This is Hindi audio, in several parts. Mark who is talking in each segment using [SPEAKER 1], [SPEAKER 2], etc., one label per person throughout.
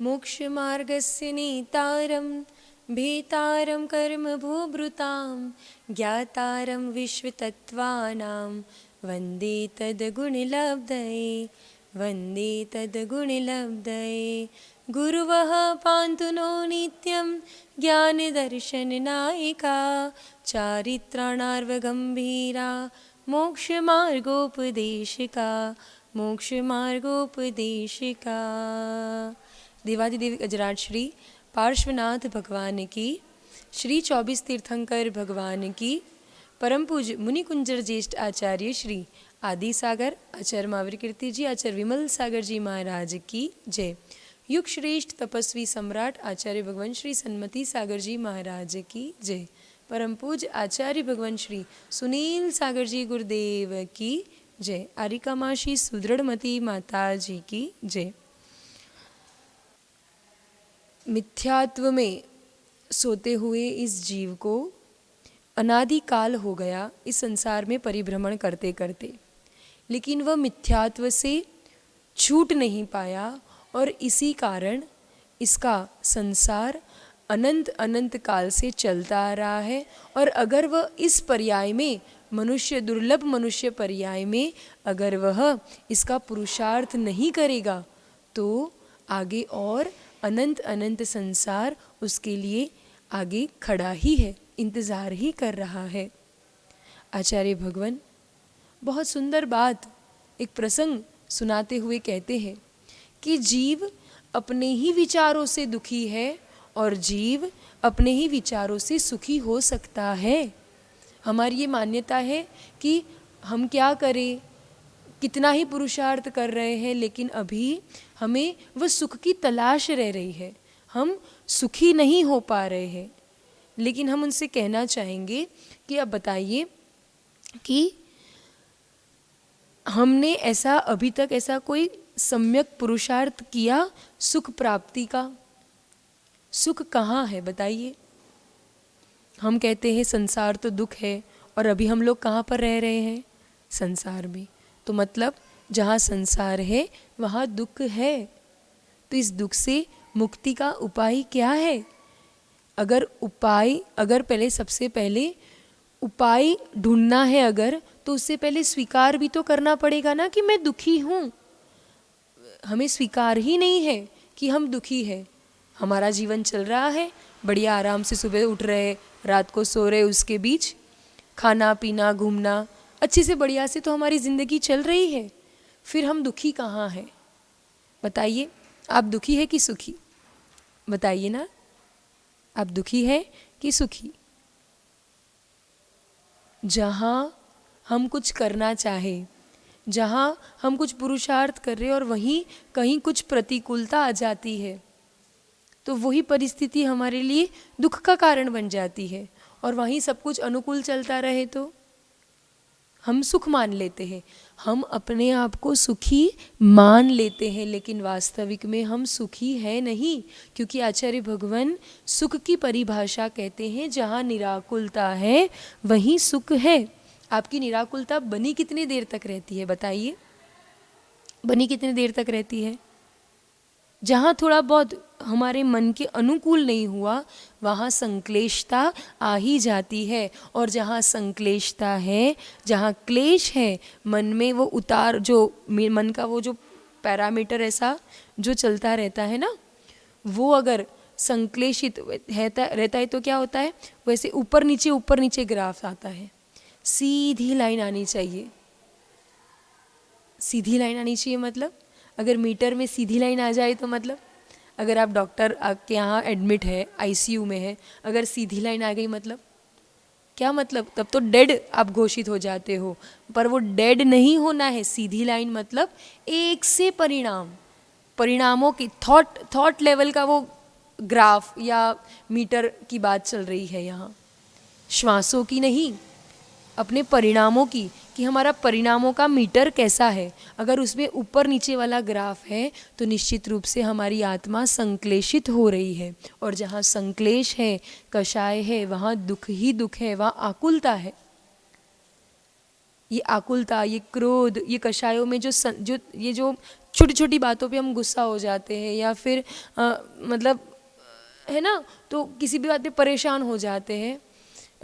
[SPEAKER 1] मोक्षमार्गस्य नेतारं भेतारं कर्मभूभृतां ज्ञातारं विश्वतत्त्वानां वन्दे तद्गुणलब्धये वन्दे तद्गुणलब्धये। गुरवः पान्तु नो नित्यं ज्ञानदर्शननायिका चारित्राणार्वगम्भीरा मोक्षमार्गोपदेशिका मोक्षमार्गोपदेशिका। देवादिदेव गजराज श्री पार्श्वनाथ भगवान की, श्री 24 तीर्थंकर भगवान की, परम पूज्य मुनि कुंजर ज्येष्ठ आचार्य श्री आदि सागर आचार्य महावीर कीर्ति जी, आचार्य विमल सागर जी महाराज की जय। युग श्रेष्ठ तपस्वी सम्राट आचार्य भगवान श्री सन्मति सागर जी महाराज की जय। परम पूज्य आचार्य भगवान श्री सुनील सागर जी गुरुदेव की जय। आरिकामाशी सुदृढ़मती माता जी की जय। मिथ्यात्व में सोते हुए इस जीव को अनादि काल हो गया इस संसार में परिभ्रमण करते करते, लेकिन वह मिथ्यात्व से छूट नहीं पाया और इसी कारण इसका संसार अनंत अनंत काल से चलता आ रहा है। और अगर वह इस पर्याय में मनुष्य, दुर्लभ मनुष्य पर्याय में अगर वह इसका पुरुषार्थ नहीं करेगा तो आगे और अनंत अनंत संसार उसके लिए आगे खड़ा ही है, इंतज़ार ही कर रहा है। आचार्य भगवान बहुत सुंदर बात, एक प्रसंग सुनाते हुए कहते हैं कि जीव अपने ही विचारों से दुखी है और जीव अपने ही विचारों से सुखी हो सकता है। हमारी ये मान्यता है कि हम क्या करें, कितना ही पुरुषार्थ कर रहे हैं, लेकिन अभी हमें वह सुख की तलाश रह रही है, हम सुखी नहीं हो पा रहे हैं। लेकिन हम उनसे कहना चाहेंगे कि अब बताइए कि हमने ऐसा अभी तक ऐसा कोई सम्यक पुरुषार्थ किया सुख प्राप्ति का? सुख कहाँ है बताइए? हम कहते हैं संसार तो दुख है, और अभी हम लोग कहाँ पर रह रहे हैं? संसार में। तो मतलब जहाँ संसार है वहाँ दुख है। तो इस दुख से मुक्ति का उपाय क्या है? अगर पहले सबसे पहले उपाय ढूंढना है अगर, तो उससे पहले स्वीकार भी तो करना पड़ेगा ना कि मैं दुखी हूँ। हमें स्वीकार ही नहीं है कि हम दुखी है। हमारा जीवन चल रहा है बढ़िया, आराम से सुबह उठ रहे, रात को सो रहे, उसके बीच खाना पीना घूमना अच्छे से बढ़िया से तो हमारी ज़िंदगी चल रही है। फिर हम दुखी कहाँ हैं बताइए? आप दुखी है कि सुखी? बताइए ना, आप दुखी है कि सुखी? जहाँ हम कुछ करना चाहे, जहाँ हम कुछ पुरुषार्थ कर रहे और वहीं कहीं कुछ प्रतिकूलता आ जाती है, तो वही परिस्थिति हमारे लिए दुख का कारण बन जाती है। और वहीं सब कुछ अनुकूल चलता रहे तो हम सुख मान लेते हैं, हम अपने आप को सुखी मान लेते हैं, लेकिन वास्तविक में हम सुखी हैं नहीं। क्योंकि आचार्य भगवान सुख की परिभाषा कहते हैं, जहाँ निराकुलता है वहीं सुख है। आपकी निराकुलता बनी कितनी देर तक रहती है बताइए? बनी कितनी देर तक रहती है? जहाँ थोड़ा बहुत हमारे मन के अनुकूल नहीं हुआ वहाँ संक्लेशता आ ही जाती है। और जहाँ संक्लेशता है, जहाँ क्लेश है मन में, वो उतार जो मन का वो जो पैरामीटर ऐसा जो चलता रहता है ना, वो अगर संक्लेशित रहता है तो क्या होता है? वैसे ऊपर नीचे ग्राफ आता है। सीधी लाइन आनी चाहिए। सीधी लाइन आनी चाहिए मतलब अगर मीटर में सीधी लाइन आ जाए तो मतलब अगर आप डॉक्टर के यहाँ एडमिट है, आईसीयू में है, अगर सीधी लाइन आ गई मतलब क्या मतलब? तब तो डेड आप घोषित हो जाते हो। पर वो डेड नहीं होना है। सीधी लाइन मतलब एक से परिणामों की थॉट लेवल का वो ग्राफ या मीटर की बात चल रही है यहाँ, श्वासों की नहीं, अपने परिणामों की, कि हमारा परिणामों का मीटर कैसा है। अगर उसमें ऊपर नीचे वाला ग्राफ है तो निश्चित रूप से हमारी आत्मा संक्लेशित हो रही है। और जहाँ संक्लेश है, कषाय है, वहाँ दुख ही दुख है, वहाँ आकुलता है। ये आकुलता, ये क्रोध, ये कषायों में जो छोटी छोटी बातों पे हम गुस्सा हो जाते हैं, या फिर मतलब है ना, तो किसी भी बात पे परेशान हो जाते हैं।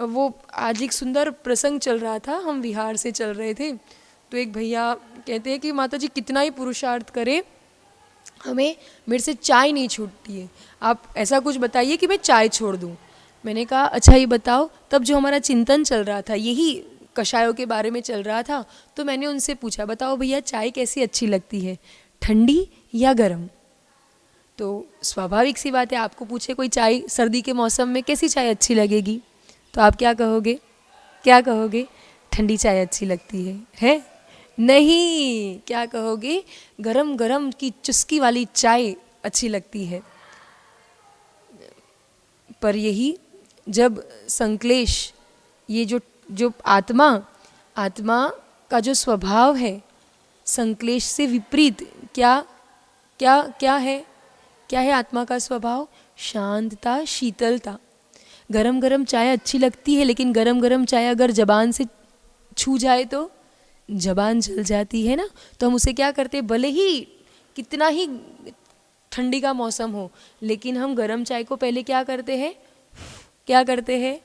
[SPEAKER 1] वो आज एक सुंदर प्रसंग चल रहा था, हम विहार से चल रहे थे, तो एक भैया कहते हैं कि माता जी कितना ही पुरुषार्थ करें, हमें मेरे से चाय नहीं छूटती है, आप ऐसा कुछ बताइए कि मैं चाय छोड़ दूँ। मैंने कहा अच्छा ये बताओ। तब जो हमारा चिंतन चल रहा था यही कषायों के बारे में चल रहा था, तो मैंने उनसे पूछा बताओ भैया चाय कैसी अच्छी लगती है, ठंडी या गरम? तो स्वाभाविक सी बात है, आपको पूछे कोई चाय सर्दी के मौसम में कैसी चाय अच्छी लगेगी, तो आप क्या कहोगे? क्या कहोगे? ठंडी चाय अच्छी लगती है? नहीं, क्या कहोगे? गरम गरम की चुस्की वाली चाय अच्छी लगती है। पर यही जब संक्लेश, ये जो आत्मा का जो स्वभाव है, संक्लेश से विपरीत क्या क्या क्या है? क्या है आत्मा का स्वभाव? शांतता, शीतलता। गरम गरम चाय अच्छी लगती है, लेकिन गरम गरम चाय अगर जबान से छू जाए तो जबान जल जाती है ना। तो हम उसे क्या करते, भले ही कितना ही ठंडी का मौसम हो, लेकिन हम गरम चाय को पहले क्या करते हैं? क्या करते हैं?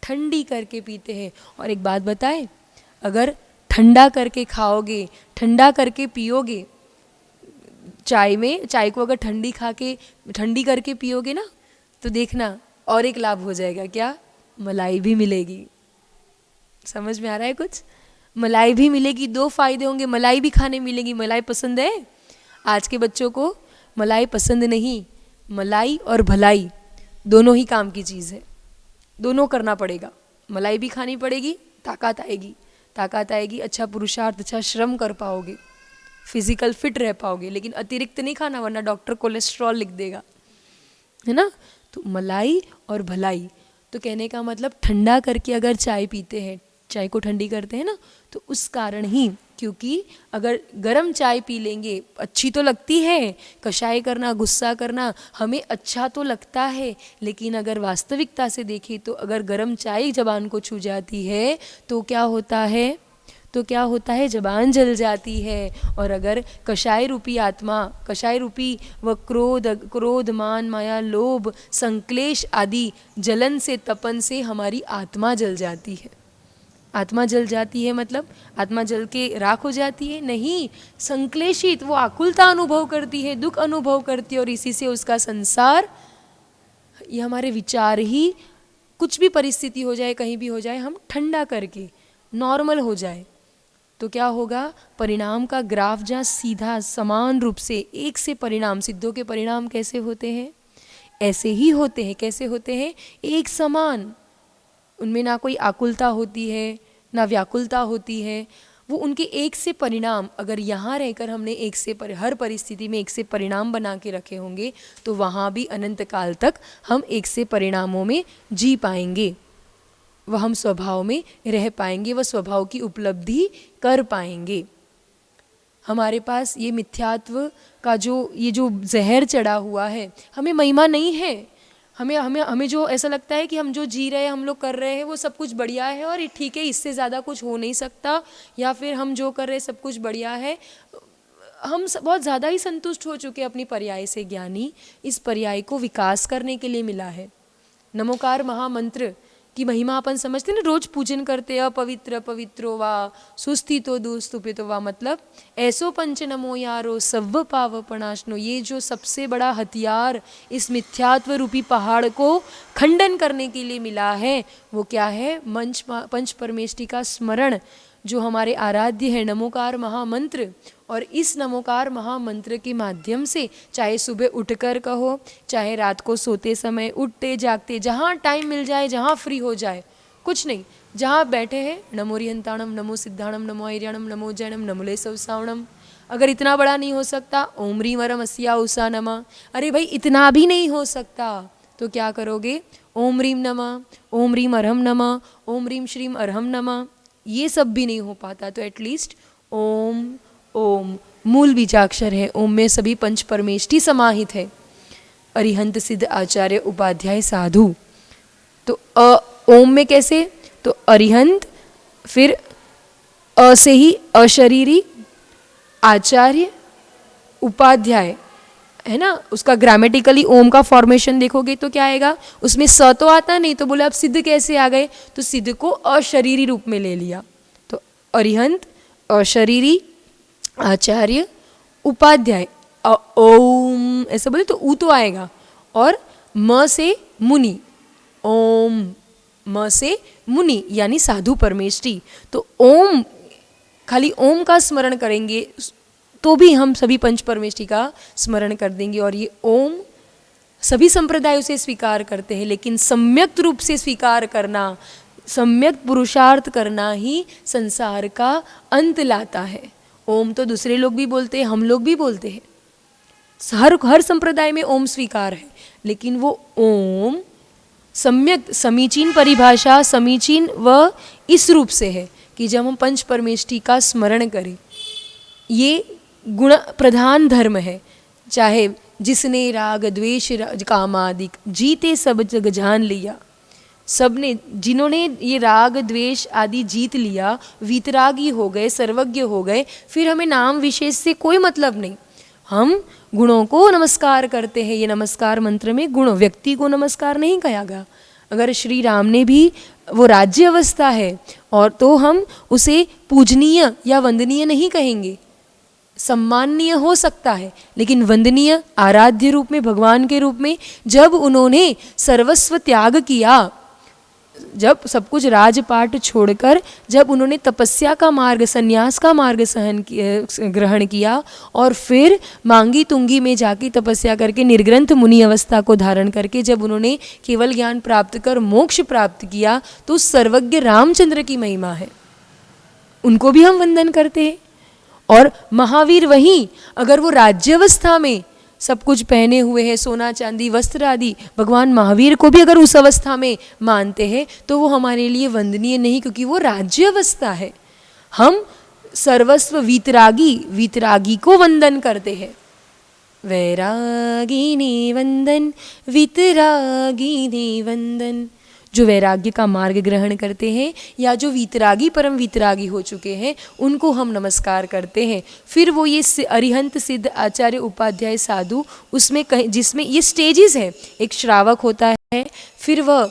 [SPEAKER 1] ठंडी करके पीते हैं। और एक बात बताएं, अगर ठंडा करके खाओगे, ठंडा करके पियोगे, चाय को अगर ठंडी करके पियोगे ना, तो देखना और एक लाभ हो जाएगा। क्या? मलाई भी मिलेगी। समझ में आ रहा है कुछ? मलाई भी मिलेगी, 2 फायदे होंगे, मलाई भी खाने मिलेगी। मलाई पसंद है? आज के बच्चों को मलाई पसंद नहीं। मलाई और भलाई दोनों ही काम की चीज़ है, दोनों करना पड़ेगा। मलाई भी खानी पड़ेगी, ताकत आएगी, अच्छा पुरुषार्थ, अच्छा श्रम कर पाओगे, फिजिकल फिट रह पाओगे। लेकिन अतिरिक्त नहीं खाना, वरना डॉक्टर कोलेस्ट्रॉल लिख देगा, है ना। तो मलाई और भलाई, तो कहने का मतलब ठंडा करके अगर चाय पीते हैं, चाय को ठंडी करते हैं ना, तो उस कारण ही, क्योंकि अगर गरम चाय पी लेंगे, अच्छी तो लगती है, कषाय करना, गुस्सा करना हमें अच्छा तो लगता है, लेकिन अगर वास्तविकता से देखें तो अगर गरम चाय जबान को छू जाती है तो क्या होता है? जबान जल जाती है। और अगर कषाय रूपी आत्मा, कषाय रूपी व क्रोध, मान, माया, लोभ, संक्लेश आदि जलन से, तपन से हमारी आत्मा जल जाती है। आत्मा जल जाती है मतलब आत्मा जल के राख हो जाती है? नहीं, संक्लेशित, वो आकुलता अनुभव करती है, दुख अनुभव करती है, और इसी से उसका संसार, ये हमारे विचार ही, कुछ भी परिस्थिति हो जाए, कहीं भी हो जाए, हम ठंडा करके नॉर्मल हो जाए तो क्या होगा? परिणाम का ग्राफ जहाँ सीधा समान रूप से एक से परिणाम, सिद्धों के परिणाम कैसे होते हैं? ऐसे ही होते हैं। कैसे होते हैं? एक समान। उनमें ना कोई आकुलता होती है, ना व्याकुलता होती है। वो उनके एक से परिणाम, अगर यहाँ रहकर हमने हर परिस्थिति में एक से परिणाम बना के रखे होंगे, तो वहाँ भी अनंत काल तक हम एक से परिणामों में जी पाएंगे, वह हम स्वभाव में रह पाएंगे, वह स्वभाव की उपलब्धि कर पाएंगे। हमारे पास ये मिथ्यात्व का ये जो जहर चढ़ा हुआ है, हमें महिमा नहीं है। हमें जो ऐसा लगता है कि हम जो जी रहे हैं, हम लोग कर रहे हैं, वो सब कुछ बढ़िया है और ये ठीक है, इससे ज़्यादा कुछ हो नहीं सकता, या फिर हम जो कर रहे हैं सब कुछ बढ़िया है। हम बहुत ज़्यादा ही संतुष्ट हो चुके हैं अपनी पर्याय से। ज्ञानी इस पर्याय को विकास करने के लिए मिला है। नमोकार महामंत्र की महिमा अपन समझते ना, रोज पूजन करते हैं, अपवित्र पवित्रो वा, सुस्थितो दुस्तुपितो वा, मतलब ऐसो पंच नमो यारो सव्व पावपणाशनो। ये जो सबसे बड़ा हथियार इस मिथ्यात्व रूपी पहाड़ को खंडन करने के लिए मिला है, वो क्या है? पंच परमेष्टि का स्मरण, जो हमारे आराध्य है नमोकार महामंत्र। और इस नमोकार महामंत्र के माध्यम से, चाहे सुबह उठकर कहो, चाहे रात को सोते समय, उठते जागते, जहाँ टाइम मिल जाए, जहाँ फ्री हो जाए, कुछ नहीं, जहाँ बैठे हैं, नमो रिहंताणम, नमो सिद्धाणम, नमो ऐर्याणम, नमो जैनम, नमुले सवसावणम। अगर इतना बड़ा नहीं हो सकता, ओम ह्रीम अरम अस्या उषा नमः। अरे भाई इतना भी नहीं हो सकता तो क्या करोगे? ओम ह्रीम नमः, ओम ह्रीम अरहम नमः, ओम ह्रीम श्रीम अरहम नमः। ये सब भी नहीं हो पाता तो एटलीस्ट ओम, ओम मूल बीजाक्षर है, ओम में सभी पंच परमेष्टि समाहित है। अरिहंत सिद्ध आचार्य उपाध्याय साधु, तो ओम में कैसे? तो अरिहंत, फिर अ से ही अशरीरी, आचार्य, उपाध्याय है ना, उसका ग्रामेटिकली ओम का फॉर्मेशन देखोगे तो क्या आएगा, उसमें स तो आता नहीं, तो बोले अब सिद्ध कैसे आ गए, तो सिद्ध को अशरीरी रूप में ले लिया। तो अरिहंत, अशरीरी, आचार्य, उपाध्याय, ओम ऐसा बोले तो ऊ तो आएगा, और म से मुनि, ओम, म से मुनि यानी साधु परमेष्ठी। तो ओम, खाली ओम का स्मरण करेंगे तो भी हम सभी पंच परमेष्ठी का स्मरण कर देंगे। और ये ओम सभी संप्रदायों से स्वीकार करते हैं, लेकिन सम्यक रूप से स्वीकार करना, सम्यक पुरुषार्थ करना ही संसार का अंत लाता है। ओम तो दूसरे लोग भी बोलते हैं, हम लोग भी बोलते हैं, हर संप्रदाय में ओम स्वीकार है, लेकिन वो ओम सम्यक समीचीन परिभाषा, समीचीन व इस रूप से है कि जब हम पंच परमेष्ठी का स्मरण करें, ये गुण प्रधान धर्म है। चाहे जिसने राग द्वेष काम आदि जीते सब जग जान लिया, सबने जिन्होंने ये राग द्वेष आदि जीत लिया, वीतरागी हो गए, सर्वज्ञ हो गए, फिर हमें नाम विशेष से कोई मतलब नहीं, हम गुणों को नमस्कार करते हैं। ये नमस्कार मंत्र में गुण, व्यक्ति को नमस्कार नहीं कहा गया। अगर श्री राम ने भी, वो राज्य अवस्था है, और तो हम उसे पूजनीय या वंदनीय नहीं कहेंगे, सम्माननीय हो सकता है, लेकिन वंदनीय, आराध्य रूप में, भगवान के रूप में। जब उन्होंने सर्वस्व त्याग किया, जब सब कुछ राजपाट छोड़कर जब उन्होंने तपस्या का मार्ग, संन्यास का मार्ग ग्रहण किया, और फिर मांगी तुंगी में जाके तपस्या करके निर्ग्रंथ मुनि अवस्था को धारण करके जब उन्होंने केवल ज्ञान प्राप्त कर मोक्ष प्राप्त किया, तो सर्वज्ञ रामचंद्र की महिमा है, उनको भी हम वंदन करते हैं। और महावीर वहीं, अगर वो राज्यावस्था में सब कुछ पहने हुए हैं, सोना चांदी वस्त्र आदि, भगवान महावीर को भी अगर उस अवस्था में मानते हैं तो वो हमारे लिए वंदनीय नहीं, क्योंकि वो राज्य अवस्था है। हम सर्वस्व वीतरागी को वंदन करते हैं। वैरागिनी वंदन, वीतरागिनी वंदन, जो वैराग्य का मार्ग ग्रहण करते हैं या जो वीतरागी परम वीतरागी हो चुके हैं, उनको हम नमस्कार करते हैं। फिर वो ये अरिहंत, सिद्ध, आचार्य, उपाध्याय, साधु, उसमें कहीं जिसमें ये स्टेजेस है, एक श्रावक होता है, फिर वह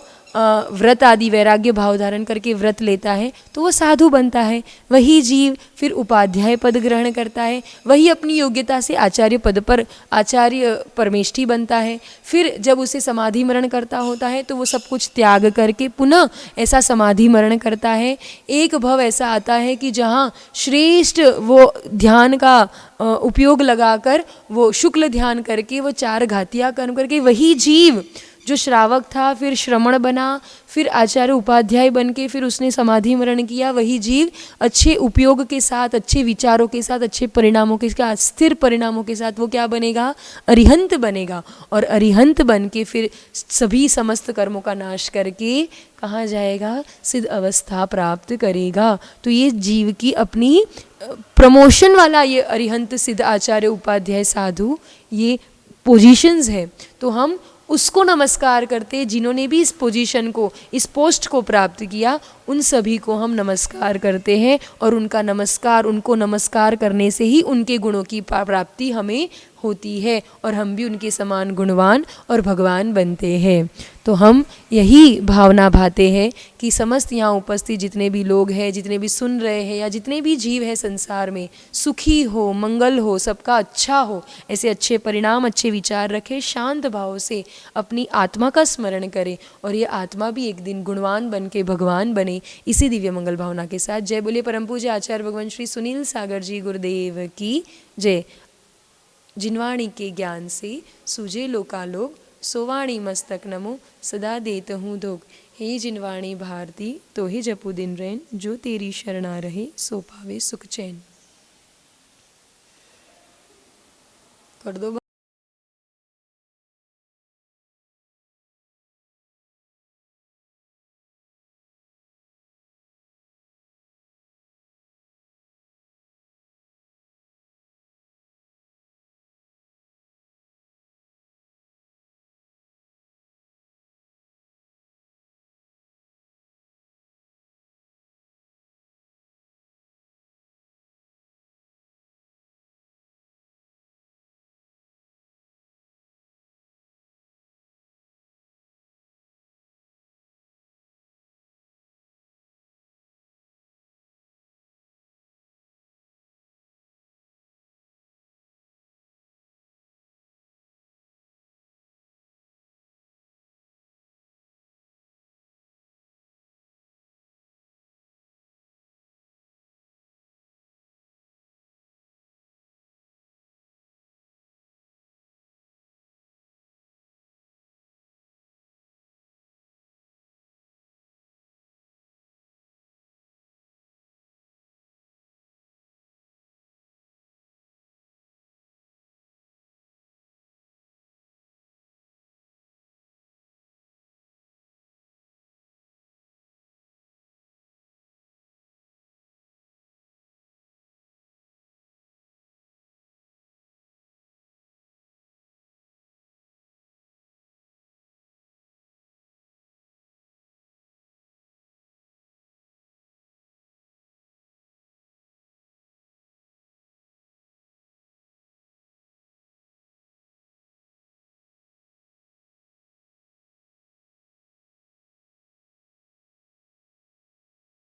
[SPEAKER 1] व्रत आदि वैराग्य भाव धारण करके व्रत लेता है तो वह साधु बनता है। वही जीव फिर उपाध्याय पद ग्रहण करता है, वही अपनी योग्यता से आचार्य पद पर आचार्य परमेष्ठी बनता है। फिर जब उसे समाधि मरण करता होता है तो वो सब कुछ त्याग करके पुनः ऐसा समाधि मरण करता है। एक भव ऐसा आता है कि जहाँ श्रेष्ठ वो ध्यान का उपयोग लगाकर वो शुक्ल ध्यान करके वो 4 घातियाँ कर्म करके वही जीव जो श्रावक था फिर श्रमण बना, फिर आचार्य उपाध्याय बन के फिर उसने समाधि मरण किया, वही जीव अच्छे उपयोग के साथ, अच्छे विचारों के साथ, अच्छे परिणामों के साथ, स्थिर परिणामों के साथ वो क्या बनेगा, अरिहंत बनेगा। और अरिहंत बन के फिर सभी समस्त कर्मों का नाश करके कहाँ जाएगा, सिद्ध अवस्था प्राप्त करेगा। तो ये जीव की अपनी प्रमोशन वाला ये अरिहंत, सिद्ध, आचार्य, उपाध्याय, साधु ये पोजीशंस है। तो हम उसको नमस्कार करते, जिन्होंने भी इस पोजीशन को, इस पोस्ट को प्राप्त किया, उन सभी को हम नमस्कार करते हैं। और उनको नमस्कार करने से ही उनके गुणों की प्राप्ति हमें होती है और हम भी उनके समान गुणवान और भगवान बनते हैं। तो हम यही भावना भाते हैं कि समस्त यहाँ उपस्थित जितने भी लोग हैं, जितने भी सुन रहे हैं या जितने भी जीव हैं संसार में, सुखी हो, मंगल हो, सबका अच्छा हो, ऐसे अच्छे परिणाम, अच्छे विचार रखें, शांत भाव से अपनी आत्मा का स्मरण करें और ये आत्मा भी एक दिन गुणवान बन के भगवान बने। इसी दिव्य मंगल भावना के साथ जय बोले परम पूज्य आचार्य भगवान श्री सुनील सागर जी गुरुदेव की जय। जिनवाणी के ज्ञान से सूझे लोकालोक, सोवाणी मस्तक नमो सदा देत हूँ धोख। हे जिनवाणी भारती तो ही जपू दिन रैन, जो तेरी शरणा रहे सो पावे सुख चैन। कर दो।